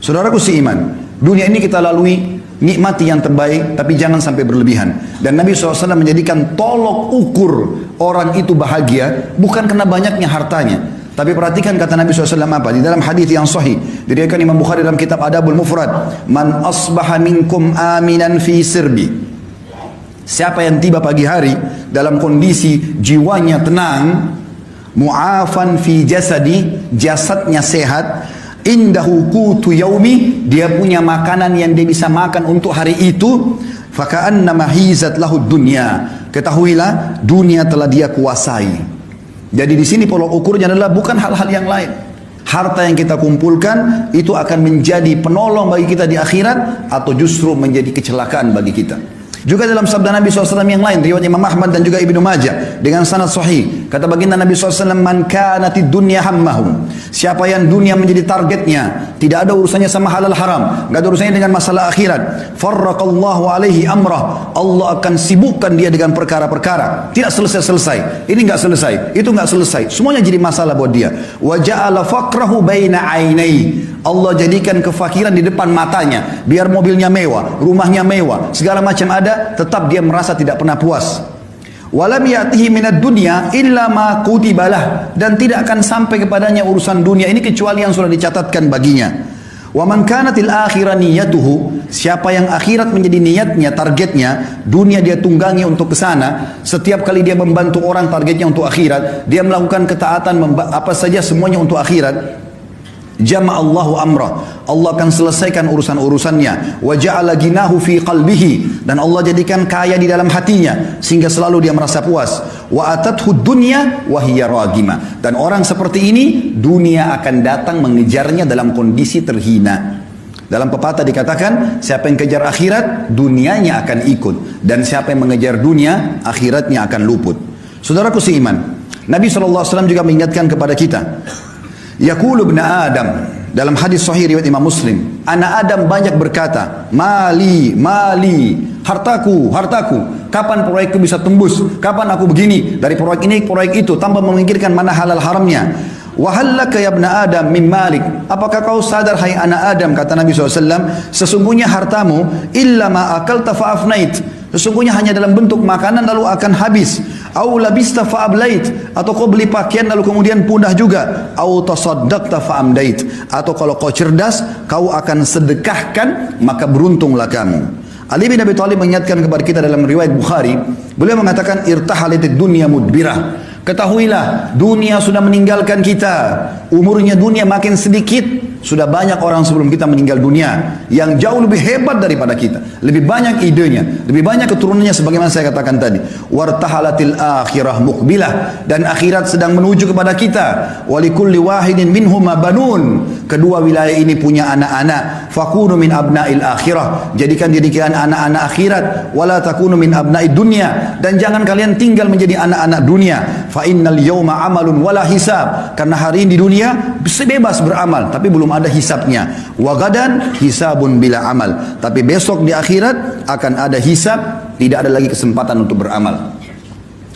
Saudaraku seiman, dunia ini kita lalui, nikmati yang terbaik, tapi jangan sampai berlebihan. Dan Nabi SAW menjadikan tolok ukur orang itu bahagia, bukan karena banyaknya hartanya. Tapi perhatikan kata Nabi SAW apa? Di dalam hadis yang sahih, diriwayatkan Imam Bukhari dalam kitab Adabul Mufrad, Man asbaha minkum aminan fi sirbi. Siapa yang tiba pagi hari dalam kondisi jiwanya tenang, mu'afan fi jasadi, jasadnya sehat, indahu qutu yaumi, dia punya makanan yang dia bisa makan untuk hari itu, faka'annama hizat lahu dunya, ketahuilah dunia telah dia kuasai. Jadi di sini pola ukurnya adalah bukan hal-hal yang lain. Harta yang kita kumpulkan itu akan menjadi penolong bagi kita di akhirat atau justru menjadi kecelakaan bagi kita. Juga dalam sabda Nabi SAW yang lain, riwayat Imam Ahmad dan juga Ibnu Majah dengan sanad sahih, kata baginda Nabi SAW, man kanatid dunya hammahum, siapa yang dunia menjadi targetnya, tidak ada urusannya sama halal haram, nggak ada urusannya dengan masalah akhirat, farraqallahu alaihi amrah, Allah akan sibukkan dia dengan perkara-perkara, tidak selesai-selesai, ini nggak selesai, itu nggak selesai, semuanya jadi masalah buat dia. Wa ja'ala faqrahu baina ainai, Allah jadikan kefakiran di depan matanya, biar mobilnya mewah, rumahnya mewah, segala macam ada, tetap dia merasa tidak pernah puas. Walam ya'tihi minad dunya illa ma kutibalah, dan tidak akan sampai kepadanya urusan dunia ini kecuali yang sudah dicatatkan baginya. Wa man kanatil akhirah niyatuhu, siapa yang akhirat menjadi niatnya, targetnya, dunia dia tunggangi untuk ke sana, setiap kali dia membantu orang targetnya untuk akhirat, dia melakukan ketaatan apa saja semuanya untuk akhirat, jama'allahu amrah, Allah akan selesaikan urusan-urusannya. Wa ja'ala ginahu fi qalbihi, dan Allah jadikan kaya di dalam hatinya sehingga selalu dia merasa puas. Wa atathu dunya wa hiya ragima, dan orang seperti ini dunia akan datang mengejarnya dalam kondisi terhina. Dalam pepatah dikatakan, siapa yang kejar akhirat dunianya akan ikut, dan siapa yang mengejar dunia akhiratnya akan luput. Saudaraku seiman, Nabi SAW juga mengingatkan kepada kita, Yaqulu ibn Adam, dalam hadis sahih riwayat Imam Muslim, anak Adam banyak berkata, mali, mali, hartaku, hartaku, kapan proyekku bisa tembus, kapan aku begini, dari proyek ini, proyek itu, tanpa memikirkan mana halal haramnya. Wahallaka ya ibn Adam min malik, apakah kau sadar hai anak Adam, kata Nabi SAW, sesungguhnya hartamu, illa ma akalta fa'afnait, sesungguhnya hanya dalam bentuk makanan lalu akan habis. Au labista fa'ablait, atau kau beli pakaian lalu kemudian punah juga. Au tasaddaqta fa'amdait, atau kalau kau cerdas kau akan sedekahkan maka beruntunglah kamu. Ali bin Abi Thalib mengingatkan kepada kita dalam riwayat Bukhari, beliau mengatakan irtahalatid dunya mudbirah, ketahuilah dunia sudah meninggalkan kita, umurnya dunia makin sedikit. Sudah banyak orang sebelum kita meninggal dunia yang jauh lebih hebat daripada kita, lebih banyak idenya, lebih banyak keturunannya, sebagaimana saya katakan tadi. Wartahalatil akhirah muqbilah, dan akhirat sedang menuju kepada kita. Walikulli wahidin minhum banun, kedua wilayah ini punya anak-anak. Fakunu min abnail akhirah, jadikan anak-anak akhirat. Wala takunu min abnaid dunya, dan jangan kalian tinggal menjadi anak-anak dunia. Fa innal yawma amalun wala hisab, karena hari ini di dunia bebas beramal tapi belum ada hisabnya. Wa gadan hisabun bila amal, tapi besok di akhirat akan ada hisab, tidak ada lagi kesempatan untuk beramal.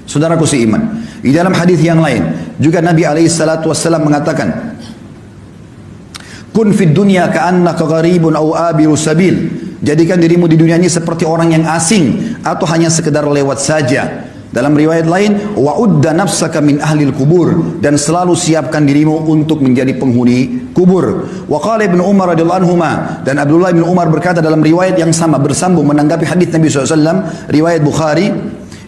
Saudaraku seiman, di dalam hadis yang lain juga Nabi SAW mengatakan, kun fid dunya ka'annaka gharibun aw abiru sabil, jadikan dirimu di dunia ini seperti orang yang asing atau hanya sekedar lewat saja. Dalam riwayat lain, wa'udda nafsaka min ahlil kubur, dan selalu siapkan dirimu untuk menjadi penghuni kubur. Wa qala Ibnu Umar radhiyallahu anhuma, dan Abdullah bin Umar berkata dalam riwayat yang sama bersambung menanggapi hadis Nabi SAW, riwayat Bukhari,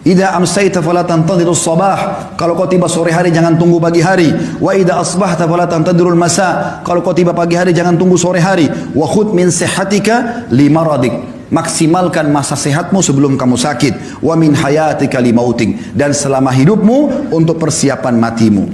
idza amsayta fala tantadhirus sabah, kalau kau tiba sore hari jangan tunggu pagi hari. Wa idza asbahta fala tantadhirul masa, kalau kau tiba pagi hari jangan tunggu sore hari. Wa khudh min sihhatika limaradik, maksimalkan masa sehatmu sebelum kamu sakit. Wa min hayatika limautik, dan selama hidupmu untuk persiapan matimu.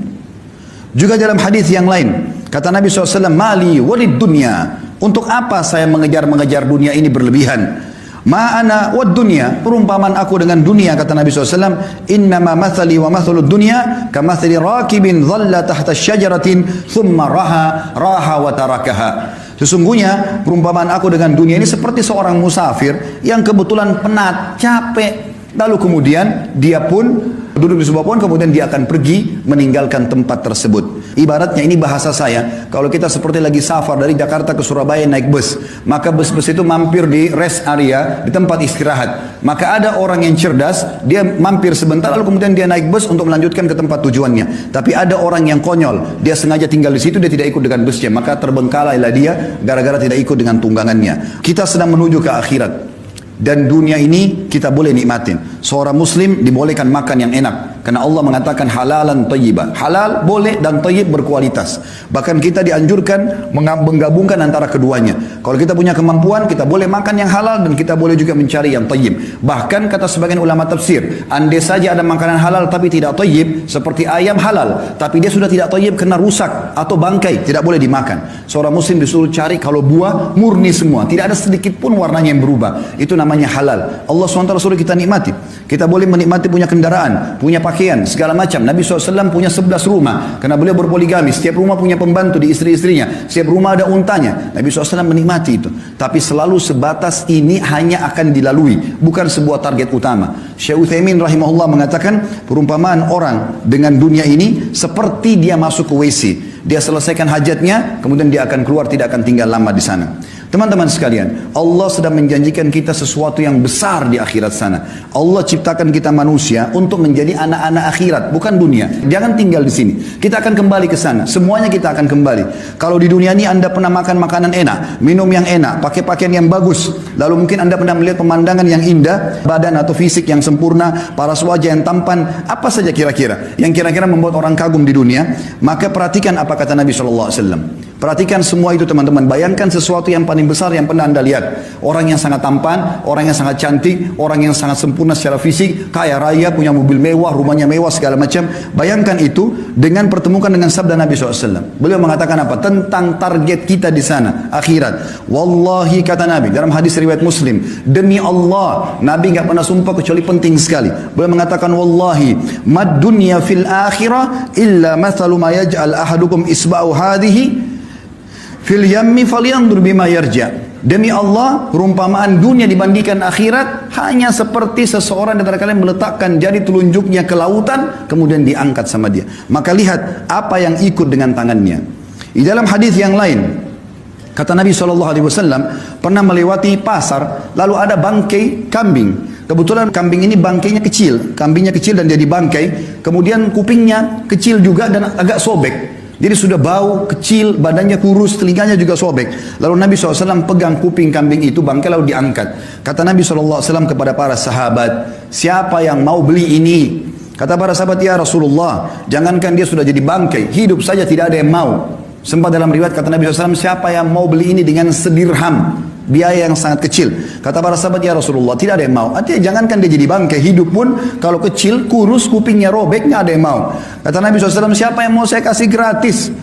Juga dalam hadis yang lain kata Nabi SAW, mali walid dunya, untuk apa saya mengejar dunia ini berlebihan. Ma'ana wad dunya, perumpamaan aku dengan dunia, kata Nabi SAW, innama mathali wa mathalud dunya kamathali rakibin dhalla tahta syajaratin thumma raha wa tarakaha. Sesungguhnya perumpamaan aku dengan dunia ini seperti seorang musafir yang kebetulan penat, capek, lalu kemudian dia pun duduk di sebuah pohon, kemudian dia akan pergi meninggalkan tempat tersebut. Ibaratnya ini bahasa saya, kalau kita seperti lagi safar dari Jakarta ke Surabaya naik bus, maka bus-bus itu mampir di rest area, di tempat istirahat. Maka ada orang yang cerdas, dia mampir sebentar lalu kemudian dia naik bus untuk melanjutkan ke tempat tujuannya. Tapi ada orang yang konyol, dia sengaja tinggal di situ, dia tidak ikut dengan busnya, maka terbengkalailah dia gara-gara tidak ikut dengan tunggangannya. Kita sedang menuju ke akhirat. Dan dunia ini kita boleh nikmatin. Seorang muslim dibolehkan makan yang enak. Karena Allah mengatakan halalan thayyibah. Halal boleh dan thayyib berkualitas. Bahkan kita dianjurkan menggabungkan antara keduanya. Kalau kita punya kemampuan, kita boleh makan yang halal dan kita boleh juga mencari yang thayyib. Bahkan kata sebagian ulama tafsir, andai saja ada makanan halal tapi tidak thayyib, seperti ayam halal, tapi dia sudah tidak thayyib karena rusak atau bangkai, tidak boleh dimakan. Seorang muslim disuruh cari kalau buah murni semua, tidak ada sedikit pun warnanya yang berubah. Itu namanya halal. Allah SWT suruh kita nikmati. Kita boleh menikmati punya kendaraan, punya pakaian, segala macam. Nabi SAW punya 11 rumah, karena beliau berpoligami. Setiap rumah punya pembantu di istri-istrinya. Setiap rumah ada untanya. Nabi SAW menikmati itu. Tapi selalu sebatas ini hanya akan dilalui, bukan sebuah target utama. Syekh Utsaimin rahimahullah mengatakan, perumpamaan orang dengan dunia ini seperti dia masuk ke WC. Dia selesaikan hajatnya, kemudian dia akan keluar, tidak akan tinggal lama di sana. Teman-teman sekalian, Allah sedang menjanjikan kita sesuatu yang besar di akhirat sana. Allah ciptakan kita manusia untuk menjadi anak-anak akhirat, bukan dunia. Jangan tinggal di sini. Kita akan kembali ke sana. Semuanya kita akan kembali. Kalau di dunia ini Anda pernah makan makanan enak, minum yang enak, pakai pakaian yang bagus, lalu mungkin Anda pernah melihat pemandangan yang indah, badan atau fisik yang sempurna, paras wajah yang tampan, apa saja kira-kira yang kira-kira membuat orang kagum di dunia, maka perhatikan apa kata Nabi SAW. Perhatikan semua itu teman-teman. Bayangkan sesuatu yang paling besar yang pernah Anda lihat. Orang yang sangat tampan, orang yang sangat cantik, orang yang sangat sempurna secara fisik, kaya raya, punya mobil mewah, rumahnya mewah, segala macam. Bayangkan itu dengan pertemukan dengan sabda Nabi SAW. Beliau mengatakan apa? Tentang target kita di sana, akhirat. Wallahi kata Nabi, dalam hadis riwayat Muslim, demi Allah, Nabi enggak pernah sumpah kecuali penting sekali. Beliau mengatakan, Wallahi, mad dunya fil akhirah illa mathalu ma yaj'al ahadukum isba'u hadhihi fil yammi falyanzur bima yarja. Demi Allah, perumpamaan dunia dibandingkan akhirat hanya seperti seseorang di antara kalian meletakkan jari telunjuknya ke lautan kemudian diangkat sama dia. Maka lihat apa yang ikut dengan tangannya. Di dalam hadis yang lain, kata Nabi SAW pernah melewati pasar, lalu ada bangkai kambing. Kebetulan kambing ini bangkainya kecil, kambingnya kecil dan jadi bangkai. Kemudian kupingnya kecil juga dan agak sobek. Jadi sudah bau, kecil, badannya kurus, telinganya juga sobek. Lalu Nabi SAW pegang kuping kambing itu, bangkai lalu diangkat. Kata Nabi SAW kepada para sahabat, siapa yang mau beli ini? Kata para sahabat, ya Rasulullah, jangankan dia sudah jadi bangkai, hidup saja tidak ada yang mau. Sempat dalam riwayat kata Nabi SAW, siapa yang mau beli ini dengan sedirham? Biaya yang sangat kecil. Kata para sahabat, ya Rasulullah, tidak ada yang mau. Artinya jangankan dia jadi bangkai, hidup pun kalau kecil, kurus, kupingnya robek, nggak ada yang mau. Kata Nabi SAW, siapa yang mau saya kasih gratis?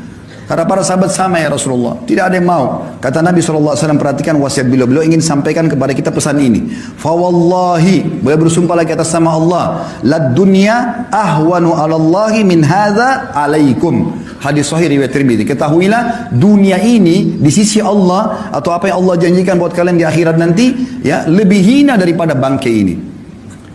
Kata para sahabat, sama ya Rasulullah, tidak ada yang mau. Kata Nabi SAW, perhatikan wasiat beliau. Beliau ingin sampaikan kepada kita pesan ini. Fawallahi, beliau bersumpah lagi atas nama Allah, lad dunya ahwanu alallahi min hadza alaikum. Hadis sahih riwayat Tirmidzi. Ketahuilah dunia ini di sisi Allah atau apa yang Allah janjikan buat kalian di akhirat nanti ya lebih hina daripada bangkai ini.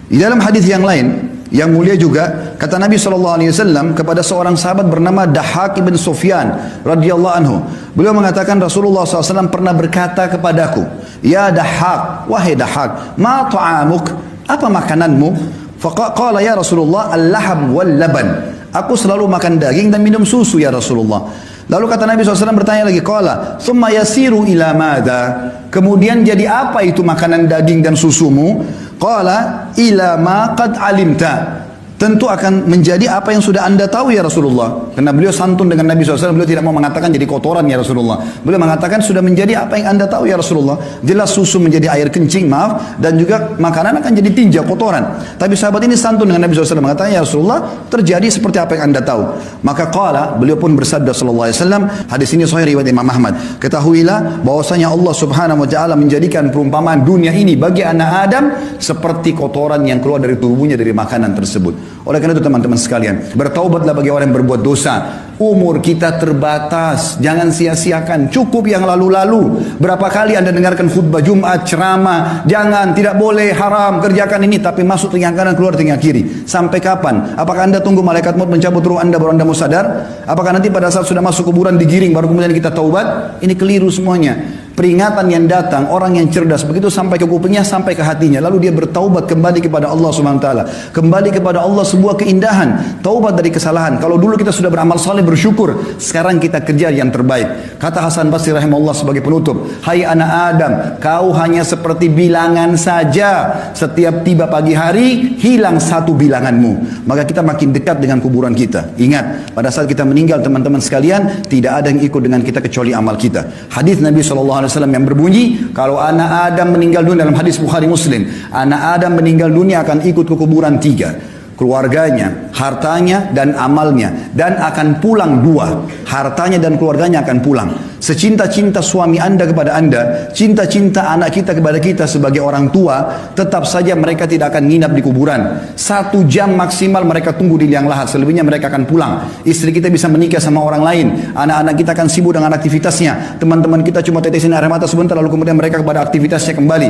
Di dalam hadis yang lain yang mulia juga kata Nabi SAW kepada seorang sahabat bernama Dahhak ibn Sufyan radhiyallahu anhu. Beliau mengatakan Rasulullah SAW pernah berkata kepadaku, ya Dahhak, wahai Dahhak, ma ta'amuk, apa makananmu? Faqala ya Rasulullah al-laham wal laban. Aku selalu makan daging dan minum susu ya Rasulullah. Lalu kata Nabi SAW bertanya lagi, qala thumma yasiru ila madha. Kemudian jadi apa itu makanan daging dan susumu? Qala ila ma qad alimta. Tentu akan menjadi apa yang sudah anda tahu ya Rasulullah. Karena beliau santun dengan Nabi SAW, beliau tidak mau mengatakan jadi kotoran ya Rasulullah. Beliau mengatakan sudah menjadi apa yang anda tahu ya Rasulullah. Jelas susu menjadi air kencing, maaf, dan juga makanan akan jadi tinja, kotoran. Tapi sahabat ini santun dengan Nabi SAW, mengatakan ya Rasulullah, terjadi seperti apa yang anda tahu. Maka qala, beliau pun bersabda sallallahu alaihi wasallam, hadis ini sahih riwayat Imam Ahmad. Ketahuilah bahwasanya Allah Subhanahu wa taala menjadikan perumpamaan dunia ini bagi anak Adam seperti kotoran yang keluar dari tubuhnya dari makanan tersebut. Oleh karena itu teman-teman sekalian, bertaubatlah bagi orang yang berbuat dosa. Umur kita terbatas, jangan sia-siakan. Cukup yang lalu-lalu. Berapa kali Anda dengarkan khutbah Jumat, ceramah, jangan, tidak boleh, haram, kerjakan ini, tapi masuk telinga kanan, keluar telinga kiri. Sampai kapan? Apakah Anda tunggu malaikat maut mencabut ruh Anda baru Anda mau sadar? Apakah nanti pada saat sudah masuk kuburan digiring baru kemudian kita taubat? Ini keliru semuanya. Peringatan yang datang, orang yang cerdas begitu sampai ke kupingnya, sampai ke hatinya, lalu dia bertaubat kembali kepada Allah Subhanahu wa taala. Kembali kepada Allah sebuah keindahan, taubat dari kesalahan. Kalau dulu kita sudah beramal saleh bersyukur, sekarang kita kerja yang terbaik. Kata Hasan Basri rahimahullah sebagai penutup, "Hai anak Adam, kau hanya seperti bilangan saja. Setiap tiba pagi hari, hilang satu bilanganmu." Maka kita makin dekat dengan kuburan kita. Ingat, pada saat kita meninggal teman-teman sekalian, tidak ada yang ikut dengan kita kecuali amal kita. Hadis Nabi SAW yang berbunyi, kalau anak Adam meninggal dunia, dalam hadis Bukhari Muslim, anak Adam meninggal dunia akan ikut ke kuburan 3, keluarganya, hartanya, dan amalnya, dan akan pulang 2, hartanya dan keluarganya akan pulang. Secinta-cinta suami Anda kepada Anda, cinta-cinta anak kita kepada kita sebagai orang tua, tetap saja mereka tidak akan nginap di kuburan. 1 jam maksimal mereka tunggu di liang lahat, selebihnya mereka akan pulang. Istri kita bisa menikah sama orang lain, anak-anak kita akan sibuk dengan aktivitasnya, teman-teman kita cuma tetesin air mata sebentar lalu kemudian mereka kepada aktivitasnya kembali.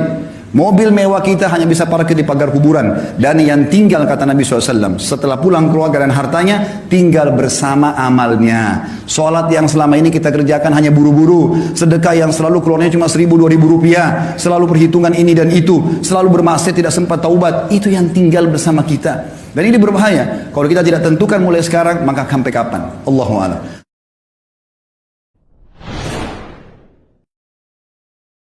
Mobil mewah kita hanya bisa parkir di pagar kuburan. Dan yang tinggal, kata Nabi SAW, setelah pulang keluarga dan hartanya, tinggal bersama amalnya. Sholat yang selama ini kita kerjakan hanya buru-buru, sedekah yang selalu keluarnya cuma 1.000-2.000 rupiah, selalu perhitungan ini dan itu, selalu bermaksiat tidak sempat taubat, itu yang tinggal bersama kita. Dan ini berbahaya. Kalau kita tidak tentukan mulai sekarang, maka sampai kapan? Allahu a'lam.